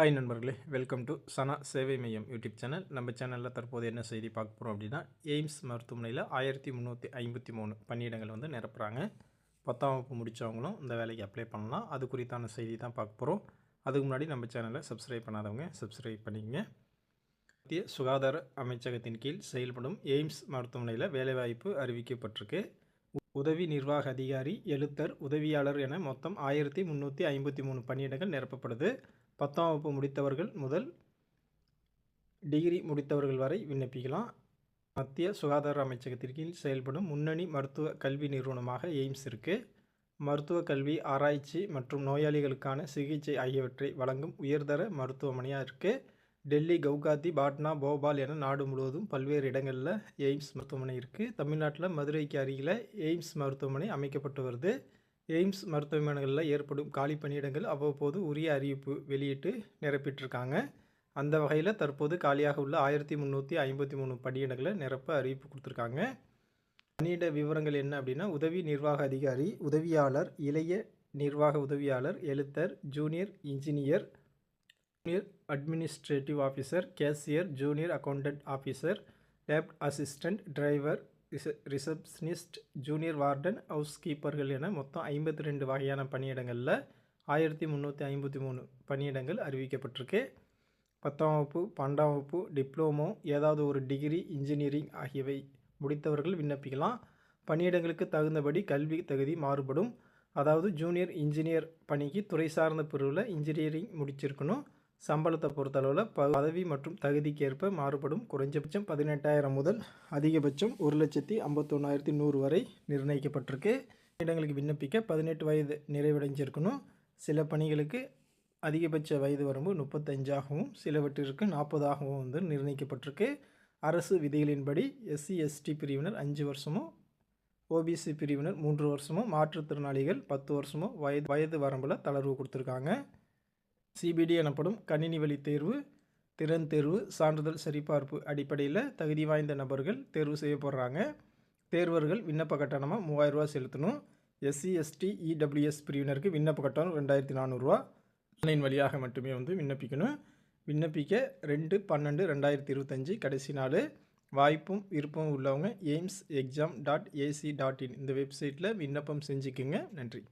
Hi நண்பர்களே, welcome to சனா சேவை மையம் யூடியூப் சேனல். நம்ம சேனலில் தற்போது என்ன செய்தி பார்க்க போகிறோம் அப்படின்னா, எய்ம்ஸ் மருத்துவமனையில் 1353 பணியிடங்கள் வந்து நிரப்புகிறாங்க. 10ஆம் வகுப்பு முடித்தவங்களும் இந்த வேலைக்கு அப்ளை பண்ணலாம். அது குறித்தான செய்தி தான் பார்க்க போகிறோம். அதுக்கு முன்னாடி நம்ம சேனலை சப்ஸ்கிரைப் பண்ணாதவங்க சப்ஸ்கிரைப் பண்ணிக்கங்க. மத்திய சுகாதார அமைச்சகத்தின் கீழ் செயல்படும் எய்ம்ஸ் மருத்துவமனையில் வேலைவாய்ப்பு அறிவிக்கப்பட்டிருக்கு. உதவி நிர்வாக அதிகாரி, எழுத்தர், உதவியாளர் என மொத்தம் 1353 பணியிடங்கள் நிரப்பப்படுது. 10ஆம் வகுப்பு முடித்தவர்கள் முதல் டிகிரி முடித்தவர்கள் வரை விண்ணப்பிக்கலாம். மத்திய சுகாதார அமைச்சகத்தின் கீழ் செயல்படும் முன்னணி மருத்துவ கல்வி நிறுவனமாக எய்ம்ஸ் இருக்குது. மருத்துவ கல்வி, ஆராய்ச்சி மற்றும் நோயாளிகளுக்கான சிகிச்சை ஆகியவற்றை வழங்கும் உயர்தர மருத்துவமனையாக இருக்குது. டெல்லி, கவுகாத்தி, பாட்னா, போபால் என நாடு முழுவதும் பல்வேறு இடங்களில் எய்ம்ஸ் மருத்துவமனை இருக்குது. தமிழ்நாட்டில் மதுரைக்கு அருகில் எய்ம்ஸ் மருத்துவமனை அமைக்கப்பட்டு வருது. எய்ம்ஸ் மருத்துவமனைகளில் ஏற்படும் காலி பணியிடங்கள் அவ்வப்போது உரிய அறிவிப்பு வெளியிட்டு நிரப்பிட்டிருக்காங்க. அந்த வகையில் தற்போது காலியாக உள்ள 1353 பணியிடங்களை நிரப்ப அறிவிப்பு கொடுத்துருக்காங்க. பணியிட விவரங்கள் என்ன அப்படின்னா, உதவி நிர்வாக அதிகாரி, உதவியாளர், இளைய நிர்வாக உதவியாளர், எழுத்தர், junior engineer, junior administrative officer, cashier, junior accountant officer, lab assistant, driver, receptionist, junior warden, house கீப்பர்கள் என மொத்தம் 52 வகையான பணியிடங்களில் 1353 பணியிடங்கள் அறிவிக்கப்பட்டிருக்கு. 10ஆம் வகுப்பு, 12ஆம் வகுப்பு, டிப்ளமோ, ஏதாவது ஒரு டிகிரி, இன்ஜினியரிங் ஆகியவை முடித்தவர்கள் விண்ணப்பிக்கலாம். பணியிடங்களுக்கு தகுந்தபடி கல்வி தகுதி மாறுபடும். அதாவது ஜூனியர் இன்ஜினியர் பணிக்கு துறை சார்ந்த பிரிவில் இன்ஜினியரிங் முடிச்சிருக்கணும். சம்பளத்தை பொறுத்தளவில் பதவி மற்றும் தகுதிக்கேற்ப மாறுபடும். குறைஞ்சபட்சம் 18,000 முதல் அதிகபட்சம் 1,51,100 வரை நிர்ணயிக்கப்பட்டிருக்கு. இடங்களுக்கு விண்ணப்பிக்க 18 வயது நிறைவடைஞ்சிருக்கணும். சில பணிகளுக்கு அதிகபட்ச வயது வரம்பு 35ஆகவும் சிலவற்றிற்கு 40ஆகவும் வந்து நிர்ணயிக்கப்பட்டிருக்கு. அரசு விதிகளின்படி எஸ்சி, எஸ்டி பிரிவினர் 5 வருஷமும், ஓபிசி பிரிவினர் 3 வருஷமும், மாற்றுத்திறனாளிகள் 10 வருஷமும் வயது வரம்பில் தளர்வு கொடுத்துருக்காங்க. சிபிடி எனப்படும் கணினி வழி தேர்வு, திறன் தேர்வு, சான்றிதழ் சரிபார்ப்பு அடிப்படையில் தகுதி வாய்ந்த நபர்கள் தேர்வு செய்யப்படுறாங்க. தேர்வர்கள் விண்ணப்ப கட்டணமாக 3000 ரூபா செலுத்தணும். எஸ்சி, எஸ்டி, இடபிள்யூஎஸ் பிரிவினருக்கு விண்ணப்ப கட்டணம் 2400 ரூபா. ஆன்லைன் வழியாக மட்டுமே வந்து விண்ணப்பிக்கணும். விண்ணப்பிக்க 2/12/2025 கடைசி நாள். வாய்ப்பும் விருப்பமும் உள்ளவங்க eimsexam.ac.in இந்த வெப்சைட்டில் விண்ணப்பம் செஞ்சுக்குங்க. நன்றி.